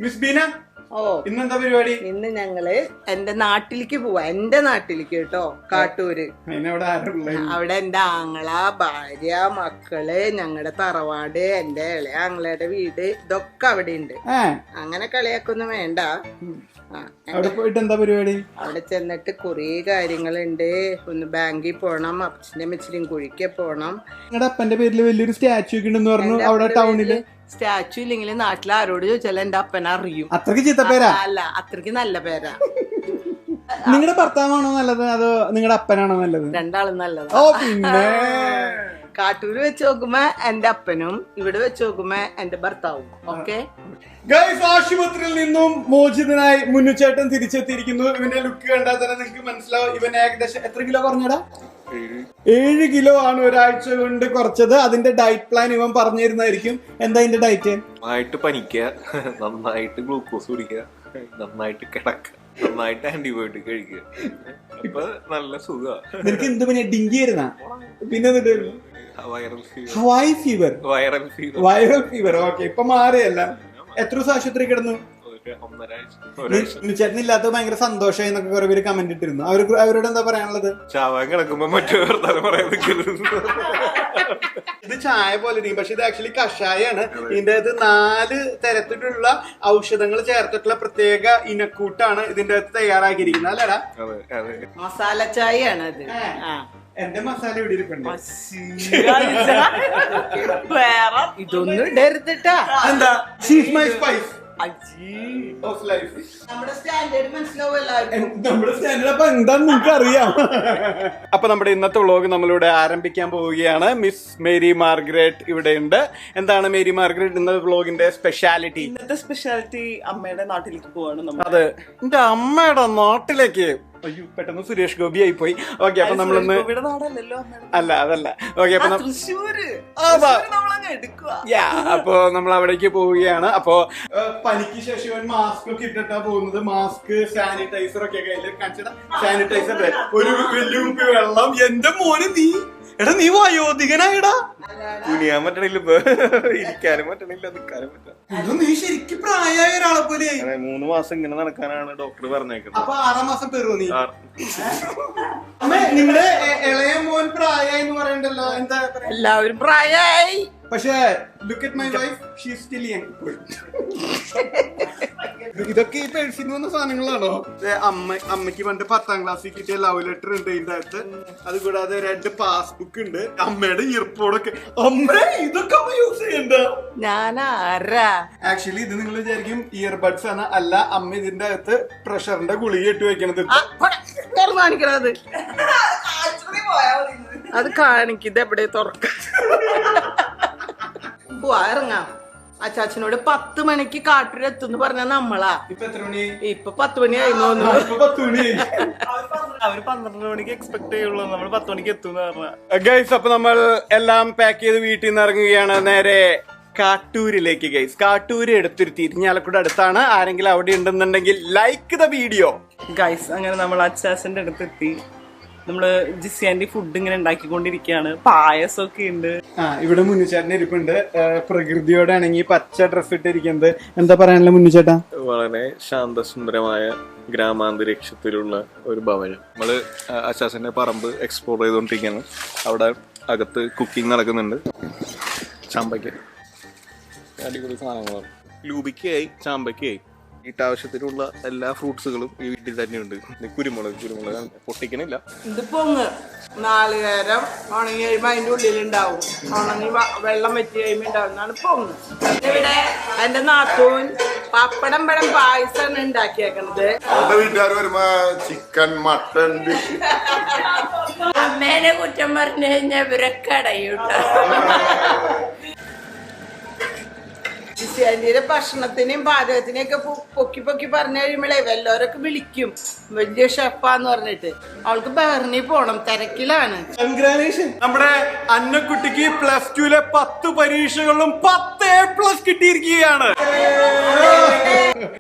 Miss Beena, ഓ ഇന്നെന്താ പരിപാടി? ഇന്ന് ഞങ്ങള് എന്റെ നാട്ടിലേക്ക് പോവാ. എന്റെ നാട്ടിലേക്ക് കേട്ടോ, കാട്ടൂര്. അവിടെ എന്റെ ആങ്ങള, ഭാര്യ, മക്കള്, ഞങ്ങളുടെ തറവാട്, എന്റെ ഇളയ ആങ്ങളയുടെ വീട്, ഇതൊക്കെ അവിടെ ഉണ്ട്. അങ്ങനെ കളിയാക്കൊന്നും വേണ്ട. അവിടെ പോയിട്ട് എന്താ പരിപാടി? അവിടെ ചെന്നിട്ട് കുറേ കാര്യങ്ങളുണ്ട്. ഒന്ന് ബാങ്കിൽ പോണം, അപ്പച്ചന്റെ അമ്മച്ചിയും കുഴിക്ക് പോണം. നിങ്ങളുടെ അപ്പന്റെ പേരിൽ വലിയൊരു സ്റ്റാച്ചു ഒക്കെ ഉണ്ടെന്ന് പറഞ്ഞു അവിടെ ടൗണില്. സ്റ്റാച്ചു ഇല്ലെങ്കിൽ നാട്ടിൽ ആരോട് ചോദിച്ചാലും എന്റെ അപ്പനെ അറിയും. അത്രക്ക് ചീത്ത പേരാ? അല്ല, അത്രക്ക് നല്ല പേരാ. നിങ്ങളുടെ ഭർത്താവാണോ നല്ലത് അതോ നിങ്ങളുടെ അപ്പനാണോ നല്ലത്? രണ്ടാളും നല്ലതാ. ഓ പിന്നെ കാട്ടൂര് വെച്ച് നോക്കുമ്പോ എന്റെ അപ്പനും, ഇവിടെ വെച്ച് നോക്കുമ്പോ എന്റെ ഭർത്താവും. ഓക്കെ ഗൈസ്, ആശുപത്രിയിൽ നിന്നും മോചിതനായി മുന്നുചേട്ടൻ തിരിച്ചെത്തിയിരിക്കുന്നു. ഇവന്റെ ലുക്ക് കണ്ടാൽ തന്നെ നിങ്ങൾക്ക് മനസ്സിലാവും ഇവൻ ഏകദേശം എത്ര കിലോ കുറഞ്ഞടാ? 7 കിലോ ആണ് ഒരാഴ്ച കൊണ്ട് കുറച്ചത്. അതിന്റെ ഡയറ്റ് പ്ലാൻ ഇവൻ പറഞ്ഞു തരുന്നതായിരിക്കും. എന്താ ഇതിന്റെ ഡയറ്റ്? നന്നായിട്ട് പനിക്കുക, നന്നായിട്ട് ഗ്ലൂക്കോസ് കുടിക്കുക, നന്നായിട്ട് കിടക്കുക, നന്നായിട്ട് ആന്റിബയോട്ടിക് കഴിക്കുക. ഇപ്പൊ നല്ല സുഖ. നിനക്ക് എന്ത് പനിയാ? ഡെങ്കി ആയിരുന്നാ? പിന്നെ Hawaii fever. Viral fever. Okay, ഇപ്പൊ മാറിയല്ല. എത്ര ദിവസം ആശുപത്രി കിടന്നു? ചേട്ടനില്ലാത്ത ഭയങ്കര സന്തോഷമായി എന്നൊക്കെ കുറെ പേര് കമന്റ് ഇട്ടിരുന്നു. അവരോട് എന്താ പറയാനുള്ളത്? ചാവാൻ കിടക്കുമ്പോ മറ്റു ഇത് ചായ പോലെ ഇരിക്കും, പക്ഷെ ഇത് ആക്ച്വലി കഷായാണ്. ഇതിന്റെ അകത്ത് 4 തരത്തിലുള്ള ഔഷധങ്ങൾ ചേർത്തിട്ടുള്ള പ്രത്യേക ഇനക്കൂട്ടാണ് ഇതിന്റെ അകത്ത് തയ്യാറാക്കിയിരിക്കുന്നത്, അല്ലേടാ? മസാല ചായയാണ് അത്. എന്റെ മസാല ഇവിടെ ഇരിപ്പുണ്ട്. വേറെ ഇതൊന്നും ഇടരുതിട്ടാ. എന്താ? She's my spice. നമ്മുടെ സ്റ്റാൻഡേർഡ് മനസ്സിലാവുമല്ലോ. നമ്മുടെ സ്റ്റാൻഡേർഡ് അപ്പൊ എന്താന്ന് നിങ്ങൾക്ക് അറിയാം. അപ്പൊ നമ്മുടെ ഇന്നത്തെ വ്ളോഗ് നമ്മളിവിടെ ആരംഭിക്കാൻ പോവുകയാണ്. മിസ് മേരി മാർഗ്രറ്റ് ഇവിടെ ഉണ്ട്. എന്താണ് മേരി മാർഗ്രറ്റ് ഇന്നത്തെ വ്ളോഗിന്റെ സ്പെഷ്യാലിറ്റി? ഇന്നത്തെ സ്പെഷ്യാലിറ്റി അമ്മയുടെ നാട്ടിലേക്ക് പോവാണ് നമ്മൾ. അതെ, എന്റെ അമ്മയുടെ നാട്ടിലേക്ക്. അയ്യോ, പെട്ടെന്ന് സുരേഷ് ഗോപി ആയി പോയി. ഓക്കെ, അപ്പൊ നമ്മളൊന്ന് അല്ല അതല്ല. ഓക്കെ, അപ്പൊ അപ്പൊ നമ്മൾ അവിടേക്ക് പോവുകയാണ്. അപ്പൊ പനിക്ക് ശേഷം മാസ്ക് ഒക്കെ ഇട്ടിട്ടാ പോകുന്നത്. മാസ്ക്, സാനിറ്റൈസർ ഒക്കെ കയ്യിൽ കാണിച്ചിട്ട്, സാനിറ്റൈസർ, ഒരു വലിയ കുപ്പി വെള്ളം. എന്റെ മോന് നീ വയോധികനായിടാ. കുനിയാൻ പറ്റണില്ല, ഇപ്പൊ ഇരിക്കാനും പറ്റണില്ല, നിൽക്കാനും പറ്റില്ല. നീ ശരിക്കും പ്രായമായ ഒരാളെ പോലെ. 3 മാസം ഇങ്ങനെ നടക്കാനാണ് ഡോക്ടർ പറഞ്ഞേക്കുന്നത്. അപ്പൊ 6 മാസം പേരുവോ നീ? അമ്മ, നിങ്ങളുടെ ഇളയ മോൻ പ്രായമായി എന്ന് പറയണ്ടല്ലോ, എന്താ? എല്ലാവരും പ്രായമായി. പക്ഷേ look at my wife, she is still young. ഇതൊക്കെ ഈ പേഴ്സിൽ വന്ന സാധനങ്ങളാണോ? അമ്മയ്ക്ക് പണ്ട് 10ാം ക്ലാസ്സിൽ കിട്ടിയ ലവ് ലെറ്റർ ഉണ്ട് ഇതിന്റെ അകത്ത്. അതുകൂടാതെ 2 പാസ്ബുക്ക് ഉണ്ട്. അമ്മയുടെ ഇയർപോഡൊക്കെ. അമ്മ, ഇതൊക്കെ അമ്മ യൂസ് ചെയ്യണ്ട. ഞാനാരാ? ആക്ച്വലി ഇത് നിങ്ങൾ വിചാരിക്കും ഇയർബഡ്സ് ആണ്. അല്ല, അമ്മ ഇതിന്റെ അകത്ത് പ്രഷറിന്റെ ഗുളിക ഇട്ട് വെക്കണത്. കാണിക്കണത് അത് കാണിക്കുന്നത് എവിടെ തുറക്ക. ഇറങ്ങാം. അച്ചാച്ചനോട് 10 മണിക്ക് കാട്ടൂര് എത്തുന്ന് പറഞ്ഞ നമ്മളാ. ഇപ്പൊ എത്ര മണി? ഇപ്പൊ 10 മണി ആയിരുന്നു. അവര് 12 മണിക്ക് എക്സ്പെക്ട് ചെയ്യുള്ളൂ, നമ്മൾ 10 മണിക്ക് എത്തുന്ന പറഞ്ഞ. ഗൈസ്, അപ്പൊ നമ്മൾ എല്ലാം പാക്ക് ചെയ്ത് വീട്ടിൽ നിന്ന് ഇറങ്ങുകയാണ് നേരെ കാട്ടൂരിലേക്ക്. ഗൈസ്, കാട്ടൂര് എടുത്തൊരു തിരിഞ്ഞാലക്കൂടെ അടുത്താണ്. ആരെങ്കിലും അവിടെ ഉണ്ടെന്നുണ്ടെങ്കിൽ ലൈക്ക് ദ വീഡിയോ. ഗൈസ്, അങ്ങനെ നമ്മൾ അച്ചാച്ചന്റെ അടുത്തെത്തി. നമ്മള് ജിസിയാന്റെ ഫുഡ് ഇങ്ങനെ ഉണ്ടാക്കിക്കൊണ്ടിരിക്കുകയാണ്. പായസമൊക്കെ ഉണ്ട്. ഇവിടെ മുന്നുചേട്ടൻ ഇരിപ്പുണ്ട്. പ്രകൃതിയോട് ആണെങ്കിൽ പച്ച ഡ്രസ് ഇട്ടിരിക്കുന്നത്. എന്താ പറയാനുള്ള മുന്നുചേട്ടാ? വളരെ ശാന്തസുന്ദരമായ ഗ്രാമാന്തരീക്ഷത്തിലുള്ള ഒരു ഭവനം. നമ്മള് അച്ചാച്ചന്റെ പറമ്പ് എക്സ്പ്ലോർ ചെയ്തോണ്ടിരിക്കുകയാണ്. അവിടെ അകത്ത് കുക്കിംഗ് നടക്കുന്നുണ്ട്. ചാമ്പയ്ക്ക, അടിപൊളി സാധനങ്ങളാണ്. ലൂബിക്കായി, ചാമ്പയ്ക്കായി, വീട്ടാവശ്യത്തിനുള്ള എല്ലാ ഫ്രൂട്ട്സുകളും ഈ വീട്ടിൽ തന്നെയുണ്ട്. കുരുമുളക് പൊട്ടിക്കണില്ല. ഇത് പൊങ്ങ് നാളികേരം ഉണങ്ങി കഴിയുമ്പോ അതിന്റെ ഉള്ളിലുണ്ടാവും. ഉണങ്ങി വെള്ളം വെച്ച് കഴിയുമ്പോ ഉണ്ടാവുന്നതാണ് പൊങ്ങ്. ഇവിടെ എന്റെ നാത്തൂൻ പപ്പടം പഴം പായസമാണ് ഉണ്ടാക്കിയേക്കണത്. വീട്ടുകാർ വരുമ്പോ ചിക്കൻ, മട്ടൻ. അമ്മേനെ കുറ്റം പറഞ്ഞു കഴിഞ്ഞാൽ ഇവരൊക്കെ അടയൂട്ട. ജിസിയാന്റിയുടെ ഭക്ഷണത്തിനെയും പാചകത്തിനെയും ഒക്കെ പൊക്കി പൊക്കി പറഞ്ഞു കഴിയുമ്പോഴേ വല്ലവരൊക്കെ വിളിക്കും വലിയ ഷെഫാന്ന് പറഞ്ഞിട്ട്. അവൾക്ക് ബഹറിനി പോണം, തിരക്കിലാണ്. കൺഗ്രാലേഷൻ. നമ്മുടെ അന്നക്കുട്ടിക്ക് +2 10 പരീക്ഷകളിലും 10A+ കിട്ടിയിരിക്കുകയാണ്.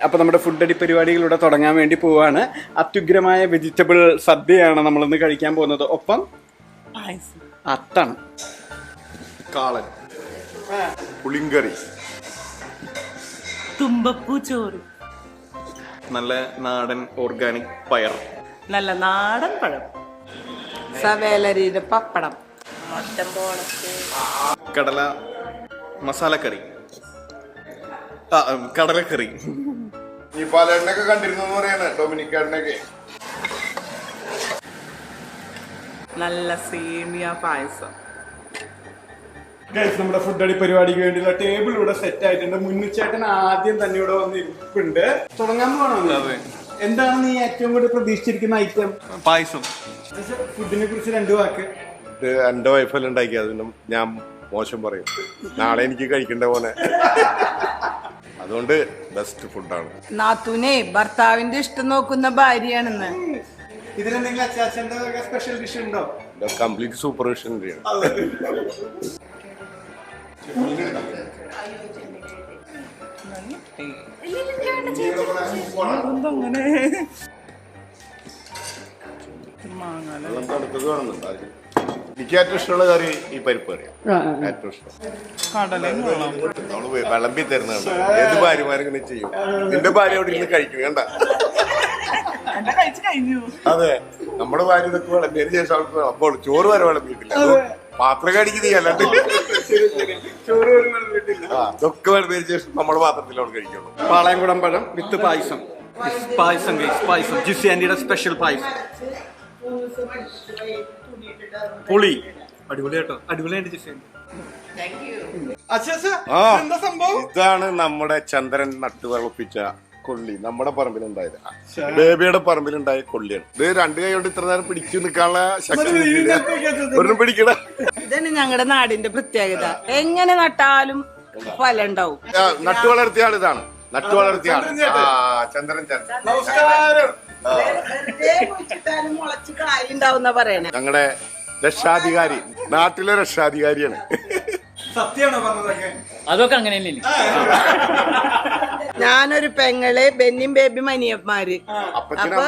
അപ്പൊ നമ്മുടെ ഫുഡ് അടി പരിപാടികൾ ഇവിടെ തുടങ്ങാൻ വേണ്ടി പോവാണ്. അത്യുഗ്രമായ വെജിറ്റബിൾ സദ്യയാണ് നമ്മളിന്ന് കഴിക്കാൻ പോകുന്നത്. ഒപ്പം അത്താണ്, കാളൻ, പുളിങ്കറി, തുമ്പപ്പൂ ചോറ്, നല്ല നാടൻ ഓർഗാനിക് പയർ, നല്ല നാടൻ പഴം, സവേലരിയുടെ പപ്പടം, കടല മസാലക്കറി, കടലക്കറി. ഈ പാലേട്ടനൊക്കെ കണ്ടിരുന്നു പറയാണ് ഡൊമിനിക്കാടിനൊക്കെ. നല്ല സേമിയ പായസം. Guys, നമ്മുടെ ഫുഡ് അടി പരിപാടിക്ക് വേണ്ടിയുള്ള ടേബിൾ ഇവിടെ സെറ്റ് ആയിട്ടുണ്ട്. മുന്നുച്ചേട്ടൻ ആദ്യം തന്നെ ഇവിടെ വന്ന് ഇരിപ്പുണ്ട്. തുടങ്ങാൻ പോകണോ? എന്താണ് നീ ഏറ്റവും കൂടുതൽ പ്രതീക്ഷിച്ചിരിക്കുന്ന ഐറ്റം? പായസം. ഫുഡിനെ കുറിച്ച് 2 വാക്ക്. ഇത് എന്റെ വൈഫെല്ലാം ഉണ്ടാക്കി, അതിനും ഞാൻ മോശം പറയും. നാളെ എനിക്ക് കഴിക്കണ്ട പോലെ. അതുകൊണ്ട് ബെസ്റ്റ് ഫുഡാണ്. നാത്തൂനെ ഭർത്താവിന്റെ ഇഷ്ടം നോക്കുന്ന ഭാര്യയാണെന്ന്. ഇതിലെന്തെങ്കിലും അച്ചാച്ചന്റെ സ്പെഷ്യൽ ഡിഷ് ഉണ്ടോ? കംപ്ലീറ്റ് സൂപ്പർവിഷൻ ചെയ്യണം. എനിക്ക് ഏറ്റവും ഇഷ്ടമുള്ള കറി ഈ പരിപ്പ് കറിയാണ്. ഏറ്റവും ഇഷ്ടം. നമ്മള് വിളമ്പി തരുന്നതാണ്. ഏത് ഭാര്യമാരും ഇങ്ങനെ ചെയ്യും. നിന്റെ ഭാര്യ അവിടെ ഇരുന്ന് കഴിക്കും കണ്ട. അതെ, നമ്മുടെ ഭാര്യ ഇതൊക്കെ വിളമ്പിയതിന് ശേഷം അവർക്ക് അപ്പോൾ ചോറ് വരെ വിളമ്പിയിട്ടില്ല. പാത്രം കടിക്ക് നീ അല്ലാണ്ട് ഇതൊക്കെ വിളമ്പിയതിന് ശേഷം നമ്മുടെ പാത്രത്തിൽ അവിടെ കഴിക്കുള്ളൂ. പാളയംകുടം പഴം വിത്ത് പായസം. പായസം പായസം ജിസി ആന്റിയുടെ സ്പെഷ്യൽ പായസം. പുളി അടിപൊളി കേട്ടോ, അടിപൊളിയായിട്ട് ജിസി ആന്റി. എന്താ സംഭവം? ഇതാണ് നമ്മുടെ ചന്ദ്രൻ നട്ടുവളപ്പിച്ച കൊള്ളി. നമ്മുടെ പറമ്പിലുണ്ടായത്, ബേബിയുടെ പറമ്പിലുണ്ടായ കൊള്ളിയാണ്. ഇത് 2 കൈ കൊണ്ട് ഇത്ര നേരം പിടിച്ചു നിൽക്കാനുള്ള ശക്തി ഒരെണ്ണം പിടിക്കണ. ഇതാണ് ഞങ്ങളുടെ നാടിന്റെ പ്രത്യേകത. എങ്ങനെ നട്ടാലും ഫലം ഉണ്ടാവും. നട്ടു വളർത്തിയ ആൾ ഇതാണ്. നട്ടു വളർത്തിയ ആൾ ചന്ദ്രൻ ചേട്ടൻ. നമസ്കാരം. മുളച്ച് കായ് ഉണ്ടാവുന്ന പറയണേ. ഞങ്ങളുടെ രക്ഷാധികാരി, നാട്ടിലെ രക്ഷാധികാരിയാണ്. സത്യമാണോ പറഞ്ഞതൊക്കെ? അതൊക്കെ അങ്ങനെ തന്നെയാണ്. ഞാനൊരു പെങ്ങള്, ബെന്നിയും ബേബിയും അനിയന്മാര്. അപ്പച്ചനും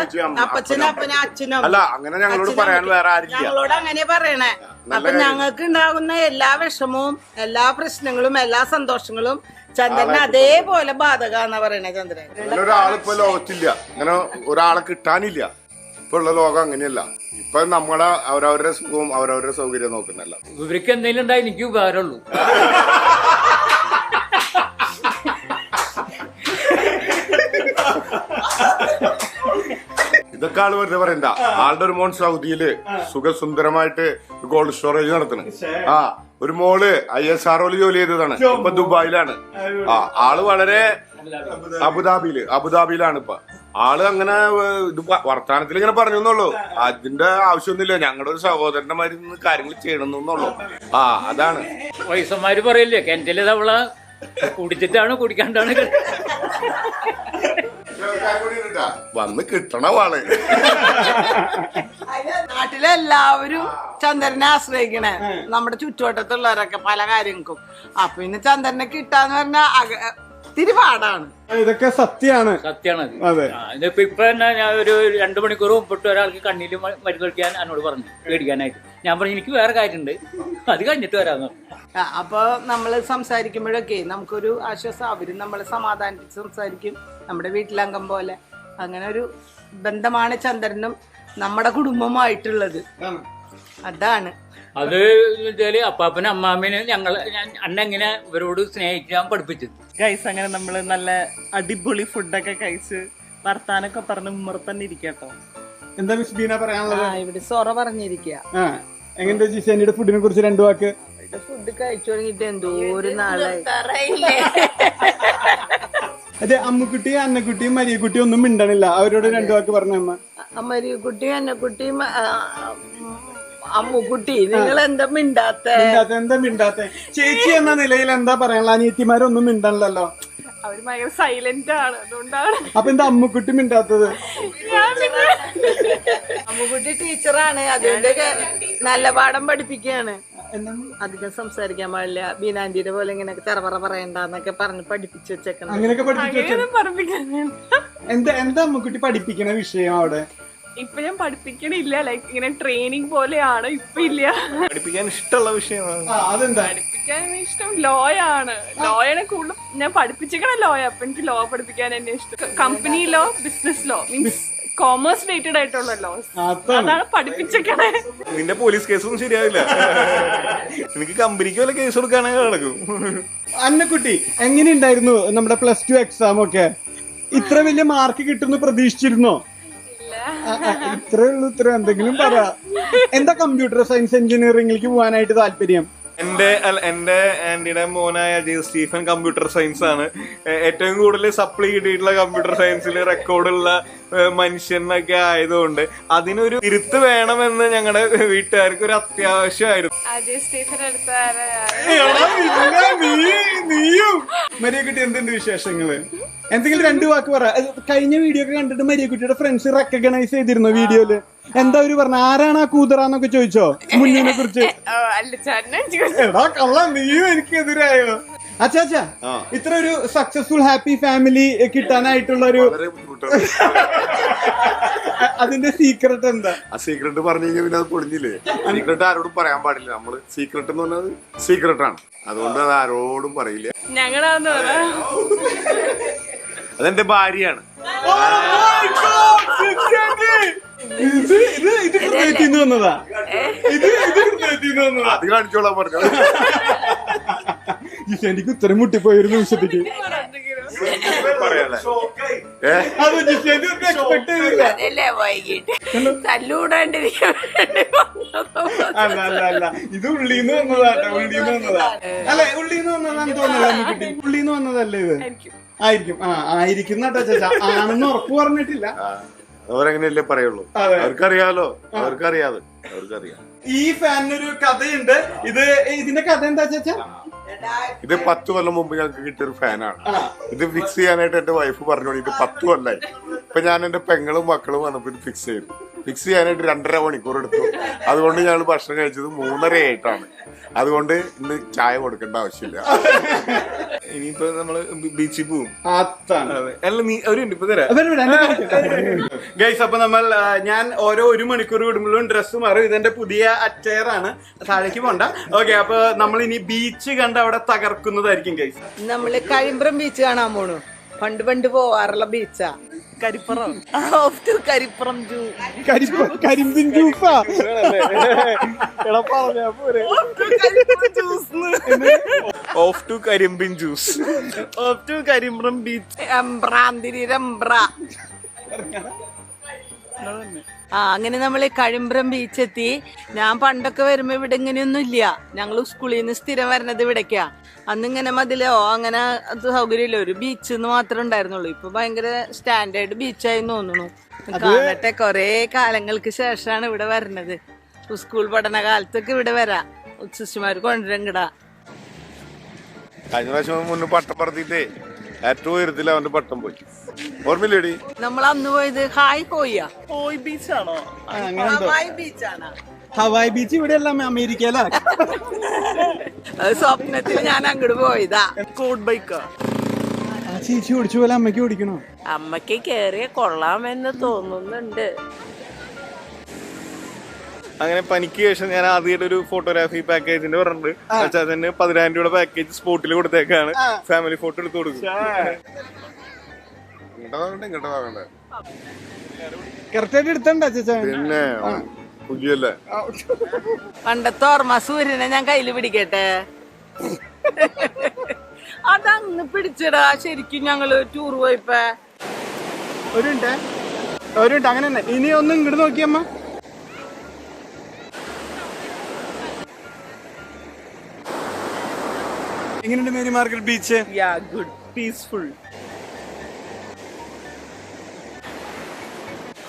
അപ്പച്ചനും അപ്പനും അച്ഛനും അല്ല, അങ്ങനെ ഞങ്ങളോട് പറയാൻ വേറെ ആരില്ല. ഞങ്ങളോട് അങ്ങനെ പറയണേ. അപ്പൊ ഞങ്ങൾക്ക് ഉണ്ടാകുന്ന എല്ലാ വിഷമവും, എല്ലാ പ്രശ്നങ്ങളും, എല്ലാ സന്തോഷങ്ങളും ചന്ദ്രന് അതേപോലെ ബാധകാന്നാ പറയണേ. ചന്ദ്രൻ അങ്ങനെ ഒരാളിപ്പോ ലോകത്തില്ല. അങ്ങനെ ഒരാളെ കിട്ടാനില്ല. ഇപ്പൊ ഉള്ള ലോകം അങ്ങനെയല്ല. ഇപ്പൊ നമ്മളെ അവരവരുടെ സുഖവും അവരവരുടെ സൗകര്യം നോക്കുന്നല്ല. ഇവർക്ക് എന്തെങ്കിലും ഉണ്ടായി എനിക്ക് ഉപകാരമുള്ളൂ. ഇതൊക്കെ ആള് വെറുതെ പറയണ്ട. ആളുടെ ഒരു മോൻ സൗദിയില് സുഖസുന്ദരമായിട്ട് ഗോൾഡ് സ്റ്റോറേജ് നടത്തണ്. ഒരു മോള് ISROയില് ജോലി ചെയ്തതാണ്. ഇപ്പൊ ദുബായിലാണ്. ആള് വളരെ അബുദാബിയിലാണ് ഇപ്പൊ. ആള് അങ്ങനെ ഇത് വർത്താനത്തിൽ ഇങ്ങനെ പറഞ്ഞെന്നുള്ളൂ. അതിന്റെ ആവശ്യമൊന്നുമില്ല. ഞങ്ങളുടെ ഒരു സഹോദരന്റെ മാതിരി കാര്യങ്ങൾ ചെയ്യണമെന്നുള്ളൂ. അതാണ്. വയസ്സന്മാര് പറയില്ലേ, കിണറ്റില് തവള കുടിച്ചിട്ടാണ് കുടിക്കാണ്ടാണ്. വന്ന് കിട്ടണ വാള്. നാട്ടിലെ എല്ലാവരും ചന്ദ്രനെ ആശ്രയിക്കണേ. നമ്മുടെ ചുറ്റുവട്ടത്തുള്ളവരൊക്കെ പല കാര്യങ്ങൾക്കും. അപ്പൊ പിന്നെ ചന്ദ്രനെ കിട്ടാന്ന് പറഞ്ഞാ ഇത്തിരി പാടാണ്. ഇതൊക്കെ സത്യമാണ്. സത്യമാണ്. ഇപ്പൊ തന്നെ ഞാൻ ഒരു 2 മണിക്കൂർ മുമ്പിട്ട് ഒരാൾക്ക് കണ്ണിൽ മരുന്ന് കഴിക്കാൻ എന്നോട് പറഞ്ഞു, പേടിക്കാനായിട്ട്. ഞാൻ പറഞ്ഞു എനിക്ക് വേറെ കാര്യമുണ്ട്, അത് കഴിഞ്ഞിട്ട് വരാന്ന്. അപ്പൊ നമ്മള് സംസാരിക്കുമ്പോഴൊക്കെ നമുക്കൊരു ആശ്വാസം. അവരും നമ്മളെ സമാധാനിച്ച് സംസാരിക്കും, നമ്മുടെ വീട്ടിലംഗം പോലെ. അങ്ങനെ ഒരു ബന്ധമാണ് ചന്ദ്രനും നമ്മുടെ കുടുംബമായിട്ടുള്ളത്. അതാണ് അത് വെച്ചാല് അപ്പാപ്പനും അമ്മാമ്മനും അന്നെങ്ങനെ ഇവരോട് സ്നേഹിക്കാൻ പഠിപ്പിച്ചത്. ഗൈസ്, അങ്ങനെ നമ്മള് നല്ല അടിപൊളി ഫുഡൊക്കെ കഴിച്ച് വർത്താനൊക്കെ പറഞ്ഞ് ഉമ്മർത്തന്നെ ഇരിക്കട്ടോ. എന്താ മിസ് ബീന പറയാനുള്ളത്? ഇവിടെ സൊറ പറഞ്ഞിരിക്കുക. എങ്ങനെയുണ്ട് ജിസി ആന്റിയുടെ ഫുഡിനെ കുറിച്ച് 2 വാക്ക്? ഫുഡ് കഴിച്ചു തുടങ്ങിട്ട് എന്തോ ഒരു നാളായി. അതെ, അമ്മുക്കുട്ടി, അന്നക്കുട്ടിയും മരിയക്കുട്ടിയും ഒന്നും മിണ്ടണില്ല. അവരോട് 2 വാക്ക് പറഞ്ഞ അമ്മ. മരിയക്കുട്ടിയും അന്നക്കുട്ടിയും അമ്മുക്കുട്ടി, നിങ്ങൾ എന്താ മിണ്ടാത്ത? എന്താ മിണ്ടാത്ത? ചേച്ചി എന്ന നിലയിൽ എന്താ പറയാനുള്ള? അനിയത്തിമാരൊന്നും മിണ്ടണല്ലോ. അവര് ഭയങ്കര സൈലന്റ് ആണ്, അതുകൊണ്ടാണ്. അപ്പൊ എന്താ അമ്മുക്കുട്ടി മിണ്ടാത്തത്? അമ്മുക്കുട്ടി ടീച്ചറാണ്, അതുകൊണ്ട് നല്ല പാഠം പഠിപ്പിക്കുകയാണ്. അധികം സംസാരിക്കാൻ പാടില്ല, ബീനാന്റിയുടെ പോലെ ഇങ്ങനെ തെറപറ പറയണ്ടെന്നൊക്കെ പറഞ്ഞ് പഠിപ്പിച്ചു വെച്ചേക്കണം. അങ്ങനെയൊക്കെ എന്താ അമ്മുക്കുട്ടി പഠിപ്പിക്കണ വിഷയം അവിടെ? ഇപ്പൊ ഞാൻ പഠിപ്പിക്കണില്ല, ലൈക്ക് ഇങ്ങനെ ട്രെയിനിങ് പോലെയാണ്. ഇപ്പൊ ഇല്ല, പഠിപ്പിക്കാൻ ഇഷ്ടമുള്ള വിഷയമാണ്. അതെന്താ? പഠിക്കാൻ ഇഷ്ടം ലോയാണ്. ലോയാണ് കൂടുതലും ഞാൻ പഠിപ്പിച്ചിരിക്കണ ലോയ. അപ്പൊ എനിക്ക് ലോ പഠിപ്പിക്കാൻ എന്നെ ഇഷ്ടം. Company law, business law, means commerce related ആയിട്ടുള്ള ലോസ് അതാണ് പഠിപ്പിച്ചേക്കണേ. നിന്റെ പോലീസ് കേസൊന്നും ശരിയാവില്ല. എനിക്ക് കമ്പനിക്ക് വല്ല കേസ് കൊടുക്കാണെങ്കിൽ നടക്കും. അന്നക്കുട്ടി എങ്ങനെയുണ്ടായിരുന്നു നമ്മുടെ +2 എക്സാം ഒക്കെ? ഇത്ര വലിയ മാർക്ക് കിട്ടുമെന്ന് പ്രതീക്ഷിച്ചിരുന്നോ? ഇത്രേ ഉള്ളൂ. ഇത്ര എന്തെങ്കിലും പറ. എന്താ കമ്പ്യൂട്ടർ സയൻസ് എഞ്ചിനീയറിംഗിലേക്ക് പോകാനായിട്ട് താല്പര്യം? എന്റെ ആന്റിയുടെ മോനായ സ്റ്റീഫൻ കമ്പ്യൂട്ടർ സയൻസ് ആണ്. ഏറ്റവും കൂടുതൽ സപ്ലി കിട്ടിയിട്ടുള്ള കമ്പ്യൂട്ടർ സയൻസിൽ റെക്കോർഡുള്ള മനുഷ്യനൊക്കെ ആയതുകൊണ്ട് അതിനൊരു തിരുത്ത് വേണമെന്ന് ഞങ്ങളുടെ വീട്ടുകാർക്ക് ഒരു അത്യാവശ്യമായിരുന്നു. നീയും മരിയക്കുട്ടി എന്തുണ്ട് വിശേഷങ്ങള്? എന്തെങ്കിലും 2 വാക്ക് പറ. കഴിഞ്ഞ വീഡിയോ ഒക്കെ കണ്ടിട്ട് മരിയക്കുട്ടിയുടെ ഫ്രണ്ട്സ് റെക്കഗ്നൈസ് ചെയ്തിരുന്നു വീഡിയോയില്. എന്താ അവര് പറഞ്ഞ? ആരാണ് ആ കൂതറാന്നൊക്കെ ചോദിച്ചോ മുന്നിനെ കുറിച്ച്? എടാ കള്ള, നീയും എനിക്കെതിരായോ? അച്ഛാ, ഇത്ര ഒരു സക്സസ്ഫുൾ ഹാപ്പി ഫാമിലി കിട്ടാനായിട്ടുള്ള ഒരു അതിന്റെ സീക്രട്ട് എന്താ? ആ സീക്രട്ട് പറഞ്ഞു കഴിഞ്ഞാൽ പിന്നെ അത് പൊളിഞ്ഞില്ലേ? സീക്രട്ട് ആരോടും പറയാൻ പാടില്ല. നമ്മള് സീക്രട്ട് എന്ന് പറഞ്ഞത് സീക്രട്ടാണ്, അതുകൊണ്ട് അത് ആരോടും പറയില്ല. ഞങ്ങളാന്ന് പറയാ. അതെന്റെ ഭാര്യയാണ്. ഇത് ഹൃദയത്തിന്ന് വന്നതാ. ഇത് ഹൃദയത്തിന്ന് വന്നതാ. അത് കാണിച്ചോളാൻ പറഞ്ഞു. ജിസേന്റിക്ക് ഉത്തരം മുട്ടിപ്പോയൊരു നിമിഷത്തേക്ക് പറയാല്ലേ? അത് ജിസേന്റി എക്സ്പെക്ട് ചെയ്തില്ല. അല്ല ഇത് ഉള്ളീന്ന് വന്നതാട്ടോ. ഉള്ളീന്ന് വന്നതാ. അല്ലെ ഉള്ളീന്ന് വന്നതാന്ന് തോന്നുന്നില്ല അമ്മക്കുട്ടി. ഉള്ളീന്ന് വന്നതല്ലേ ഇത്? ആയിരിക്കും. ആയിരിക്കും കേട്ടോ ചേച്ചാ. ആണെന്ന് ഉറപ്പ് പറഞ്ഞിട്ടില്ല. അവരങ്ങനെയല്ലേ പറയുള്ളൂ. അവർക്കറിയാലോ. അവർക്കറിയാം. ഈ ഫാനിനൊരു കഥയുണ്ട്. ഇതിന്റെ കഥ എന്താ ചേച്ചാ? ഇത് 10 കൊല്ലം മുമ്പ് ഞങ്ങൾക്ക് കിട്ടിയൊരു ഫാനാണ്. ഇത് ഫിക്സ് ചെയ്യാനായിട്ട് എന്റെ വൈഫ് പറഞ്ഞോളൂ. ഇത് 10 കൊല്ലായി. ഇപ്പൊ ഞാൻ എന്റെ പെങ്ങളും മക്കളും വന്നപ്പോ ഇത് ഫിക്സ് ചെയ്തു. ഫിക്സ് ചെയ്യാനായിട്ട് 2.5 മണിക്കൂർ എടുത്തു. അതുകൊണ്ട് ഞങ്ങൾ ഭക്ഷണം കഴിച്ചത് 3:30 ആയിട്ടാണ്. അതുകൊണ്ട് ഇന്ന് ചായ കൊടുക്കേണ്ട ആവശ്യമില്ല. ഇനിയിപ്പോ നമ്മള് ബീച്ചിൽ പോവും. അല്ല നീ ഒരു ഇപ്പൊ തരാം ഗൈസ്. അപ്പൊ ഞാൻ ഓരോ 1 മണിക്കൂർ വിടുമ്പോഴും ഡ്രസ്സ് മാറും. ഇതെന്റെ പുതിയ അറ്റയറാണ്. താഴേക്ക് പോണ്ട. ഓക്കെ, അപ്പൊ നമ്മൾ ഇനി ബീച്ച് കണ്ട് അവിടെ തകർക്കുന്നതായിരിക്കും ഗൈസ്. നമ്മള് കഴിമ്പ്രം ബീച്ച് കാണാൻ പോണു. പണ്ട് പോവാറുള്ള ബീച്ചാ കരിപ്പുറം. കരിപ്പുറം കരിമ്പിൻ ജ്യൂസാ. ഓഫ് ടു കരിമ്പിൻ juice. Off to Karimpram beach. അങ്ങനെ നമ്മള് കഴിമ്പ്രം ബീച്ച് എത്തി. ഞാൻ പണ്ടൊക്കെ വരുമ്പോ ഇവിടെ ഇങ്ങനെയൊന്നും ഇല്ല. ഞങ്ങൾ സ്കൂളിൽ നിന്ന് സ്ഥിരം വരുന്നത് ഇവിടേക്കാ. അന്നിങ്ങനെ മതിലോ അങ്ങനെ അത് സൗകര്യമില്ല. ഒരു ബീച്ച് എന്ന് മാത്രമേ ഉണ്ടായിരുന്നുള്ളൂ. ഇപ്പൊ ഭയങ്കര സ്റ്റാൻഡേർഡ് ബീച്ചായി തോന്നുന്നു. കാണട്ടെ, കൊറേ കാലങ്ങൾക്ക് ശേഷമാണ് ഇവിടെ വരുന്നത്. സ്കൂൾ പഠന കാലത്തൊക്കെ ഇവിടെ വരാം. സിസ്റ്റർമാര് കൊണ്ടുവരങ്കിടാ. കഴിഞ്ഞ പ്രാവശ്യം മുന്നേ പട്ടം പറത്തിട്ടേ ഏറ്റവും ഉയരത്തിൽ അവന്റെ പട്ടം പോയി. ഓർമ്മയില്ലേടി? നമ്മൾ അന്ന് പോയത് ഹായ് കോയ്യാ. ഹോയ് ബീച്ചാണോ? ഹവായ് ബീച്ചാണ്. ഹവായ് ബീച്ച് ഇവിടെ അല്ല, അമേരിക്കയിലാ. അത് സ്വപ്നത്തിൽ ഞാൻ അങ്ങോട്ട് പോയതാ. കോഡ് ബൈക്കാ. ചേച്ചി ഓടിച്ചു പോലെ അമ്മയ്ക്ക് ഓടിക്കണോ? അമ്മക്ക് കേറിയ കൊള്ളാമെന്ന് തോന്നുന്നുണ്ട്. അങ്ങനെ പനിക്ക് ശേഷം ഞാൻ ആദ്യമായിട്ട് ഒരു ഫോട്ടോഗ്രാഫി പാക്കേജിന്റെ പറഞ്ഞിട്ടുണ്ട്. അച്ഛന് 10,000 രൂപയുടെ പാക്കേജ് സ്പോട്ടിൽ കൊടുത്തേക്കാണ്. ഫാമിലി ഫോട്ടോ എടുത്ത് കൊടുക്കും. കറക്റ്റായിട്ട് എടുത്തണ്ട ചേച്ചാ. പിന്നെ പുതിയല്ലേ? പണ്ടത്തെ ഓർമ്മ സൂര്യനെ ഞാൻ കയ്യില് പിടിക്കട്ടെ. അതങ്ങ് പിടിച്ചടാ. ശരിക്കും ഞങ്ങള് ടൂർ പോയപ്പോ ഒരു മിനിറ്റ് അങ്ങനെ തന്നെ. ഇനി ഒന്ന് ഇങ്ങോട്ട് നോക്കിയമ്മ. എങ്ങനെയുണ്ട് Mary market beach? Good, peaceful.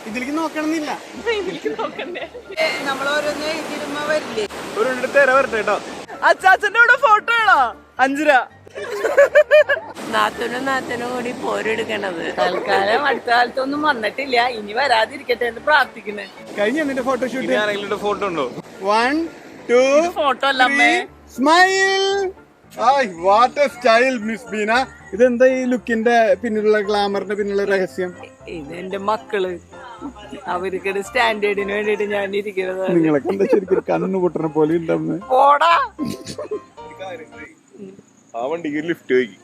ഇതിലേക്ക് നോക്കണമെന്നില്ല. നമ്മളോരോന്ന് എഴുതിരുമ്പോ വരില്ലേ? ഒരു തര വരട്ടെ കേട്ടോ. അച്ചാച്ചന്റെ കൂടെ ഫോട്ടോ ആണോ? 5 രൂപ. നാത്തനും കൂടി പോരെടുക്കണത്. തൽക്കാലം അടുത്ത കാലത്തൊന്നും വന്നിട്ടില്ല. ഇനി വരാതിരിക്കട്ടെ എന്ന് പ്രാർത്ഥിക്കുന്നേ. കഴിഞ്ഞ എന്നിട്ട് ഫോട്ടോഷൂട്ട് ആരെങ്കിലും ഫോട്ടോ ഉണ്ടോ? 1 2 ഫോട്ടോ അല്ല അമ്മേ. Smile. What A style miss Beena. ഇതെന്താ ഈ ലുക്കിന്റെ പിന്നിലുള്ള ഗ്ലാമറിന്റെ പിന്നിലുള്ള രഹസ്യം? ഇതെന്റെ മക്കള്. അവർക്ക് സ്റ്റാൻഡേർഡിന് വേണ്ടിട്ട് ഞാൻ ഇരിക്കുന്നത്. നിങ്ങളൊക്കെ എന്താ ശരിക്കും കണ്ണു പൊട്ടണ പോലെ ഉണ്ടാവുന്നത്. പോടാ. ആ വണ്ടിക്ക് ലിഫ്റ്റ് വയ്ക്കും